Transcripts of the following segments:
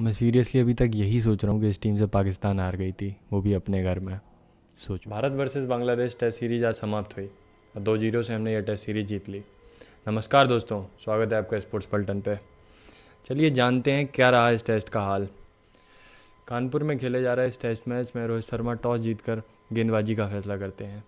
मैं सीरियसली अभी तक यही सोच रहा हूँ कि इस टीम से पाकिस्तान हार गई थी, वो भी अपने घर में। सोच, Bharat versus Bangladesh test series आज समाप्त हुई और 2-0 से हमने यह टेस्ट सीरीज जीत ली। नमस्कार दोस्तों, स्वागत है आपका स्पोर्ट्स पलटन पे। चलिए जानते हैं क्या रहा इस टेस्ट का हाल। कानपुर में खेले जा रहे इस टेस्ट मैच में रोहित शर्मा टॉस जीतकर गेंदबाजी का फैसला करते हैं।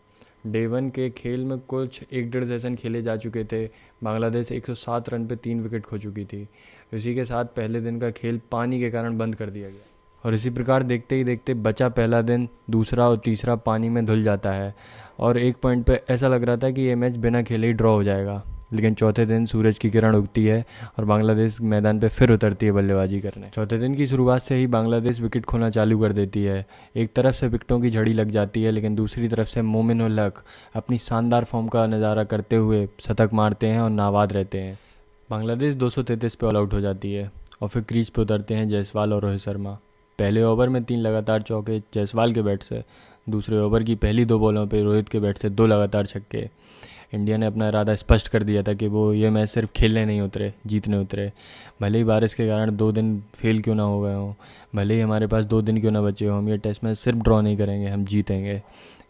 डे वन के खेल में कुछ 1-1.5 सेशन खेले जा चुके थे। बांग्लादेश 107 रन पे 3 विकेट खो चुकी थी। इसी के साथ पहले दिन का खेल पानी के कारण बंद कर दिया गया और इसी प्रकार देखते ही देखते बचा पहला दिन, दूसरा और तीसरा पानी में धुल जाता है और एक पॉइंट पे ऐसा लग रहा था कि ये मैच बिना खेले ही ड्रॉ हो जाएगा। लेकिन चौथे दिन सूरज की किरण उगती है और बांग्लादेश मैदान पे फिर उतरती है बल्लेबाजी करने। चौथे दिन की शुरुआत से ही बांग्लादेश विकेट खोना चालू कर देती है। एक तरफ से विकेटों की झड़ी लग जाती है, लेकिन दूसरी तरफ से मोमिन उल हक अपनी शानदार फॉर्म का नज़ारा करते हुए शतक मारते हैं और नाबाद रहते हैं। बांग्लादेश 233 पे ऑल आउट हो जाती है और फिर क्रीज पे उतरते हैं जायसवाल और रोहित शर्मा। पहले ओवर में 3 लगातार चौके जायसवाल के बैट से, दूसरे ओवर की पहली 2 बॉलों पे रोहित के बैट से 2 लगातार छक्के। इंडिया ने अपना इरादा स्पष्ट कर दिया था कि वो ये मैच सिर्फ खेलने नहीं उतरे, जीतने उतरे। भले ही बारिश के कारण 2 दिन फेल क्यों ना हो गए हों, भले ही हमारे पास 2 दिन क्यों ना बचे हों, हम ये टेस्ट मैच सिर्फ ड्रॉ नहीं करेंगे, हम जीतेंगे।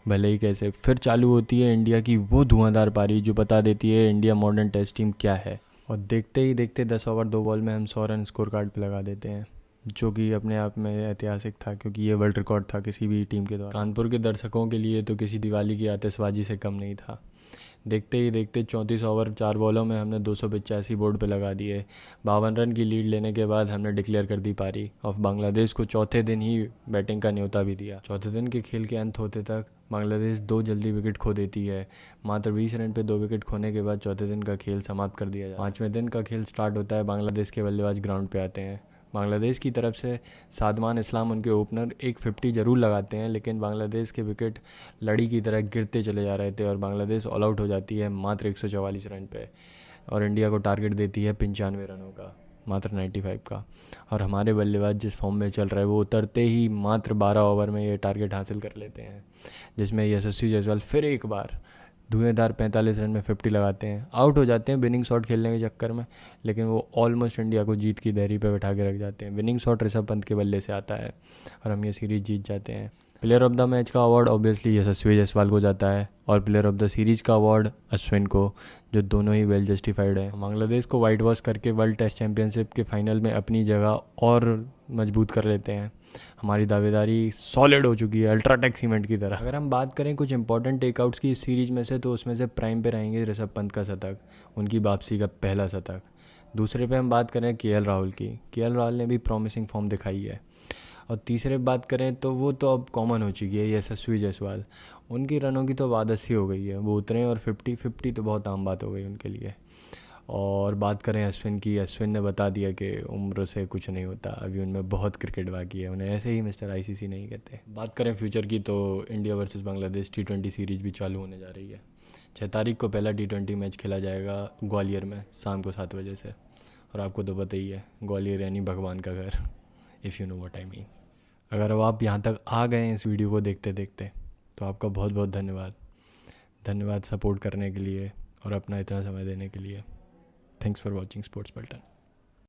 भले ही कैसे। फिर चालू होती है इंडिया की वो धुआंधार पारी जो बता देती है इंडिया मॉडर्न टेस्ट टीम क्या है। और देखते ही देखते 10 ओवर 2 बॉल में हम 100 रन स्कोर कार्ड पर लगा देते हैं, जो कि अपने आप में ऐतिहासिक था क्योंकि ये वर्ल्ड रिकॉर्ड था किसी भी टीम के द्वारा। कानपुर के दर्शकों के लिए तो किसी दिवाली की आतिशबाजी से कम नहीं था। देखते ही देखते 34 ओवर 4 बॉलों में हमने 285 बोर्ड पे लगा दिए। 52 रन की लीड लेने के बाद हमने डिक्लेयर कर दी पारी और बांग्लादेश को चौथे दिन ही बैटिंग का न्योता भी दिया। चौथे दिन के खेल के अंत होते तक बांग्लादेश 2 जल्दी विकेट खो देती है। मात्र 20 रन पे 2 विकेट खोने के बाद चौथे दिन का खेल समाप्त कर दिया जाता है। 5वें दिन का खेल स्टार्ट होता है। बांग्लादेश के बल्लेबाज ग्राउंड पे आते हैं। बांग्लादेश की तरफ से सादमान इस्लाम उनके ओपनर एक 50 जरूर लगाते हैं, लेकिन बांग्लादेश के विकेट लड़ी की तरह गिरते चले जा रहे थे और बांग्लादेश ऑल आउट हो जाती है मात्र 144 रन पे और इंडिया को टारगेट देती है 95 रनों का, मात्र 95 का। और हमारे बल्लेबाज जिस फॉर्म में चल रहे हैं वो उतरते ही मात्र 12 ओवर में ये टारगेट हासिल कर लेते हैं, जिसमें यशस्वी जायसवाल फिर एक बार धुएंधार 45 रन में 50 लगाते हैं। आउट हो जाते हैं विनिंग शॉट खेलने के चक्कर में, लेकिन वो ऑलमोस्ट इंडिया को जीत की दहरी पे बैठा के रख जाते हैं। विनिंग शॉट ऋषभ पंत के बल्ले से आता है और हम ये सीरीज़ जीत जाते हैं। प्लेयर ऑफ द मैच का अवार्ड ऑब्वियसली यशस्वी जायसवाल को जाता है और प्लेयर ऑफ द सीरीज़ का अवार्ड अश्विन को, जो दोनों ही वेल जस्टिफाइड है। बांग्लादेश को वाइट वॉश करके वर्ल्ड टेस्ट चैंपियनशिप के फाइनल में अपनी जगह और मजबूत कर लेते हैं। हमारी दावेदारी सॉलिड हो चुकी है, अल्ट्राटेक सीमेंट की तरह। अगर हम बात करें कुछ इंपॉर्टेंट टेकआउट्स की इस सीरीज में से, तो उसमें से प्राइम पे रहेंगे ऋषभ पंत का शतक, उनकी वापसी का पहला शतक। दूसरे पे हम बात करें केएल राहुल की। केएल राहुल ने भी प्रॉमिसिंग फॉर्म दिखाई है। और तीसरे बात करें तो वो तो अब कॉमन हो चुकी है, यशस्वी जायसवाल। उनकी रनों की तो आदत सी हो गई है, वो उतरे और 50 तो बहुत आम बात हो गई उनके लिए। और बात करें अश्विन की, अश्विन ने बता दिया कि उम्र से कुछ नहीं होता, अभी उनमें बहुत क्रिकेट बाकी है, उन्हें ऐसे ही मिस्टर आईसीसी नहीं कहते। बात करें फ्यूचर की तो India versus Bangladesh T20 series भी चालू होने जा रही है। 6 तारीख को पहला T20 मैच खेला जाएगा ग्वालियर में शाम को 7 बजे से। और आपको तो पता ही है, ग्वालियर यानी भगवान का घर, if you know what I mean. अगर अब आप यहाँ तक आ गए हैं इस वीडियो को देखते देखते, तो आपका बहुत बहुत धन्यवाद सपोर्ट करने के लिए और अपना इतना समय देने के लिए। Thanks for watching Sports Bulletin.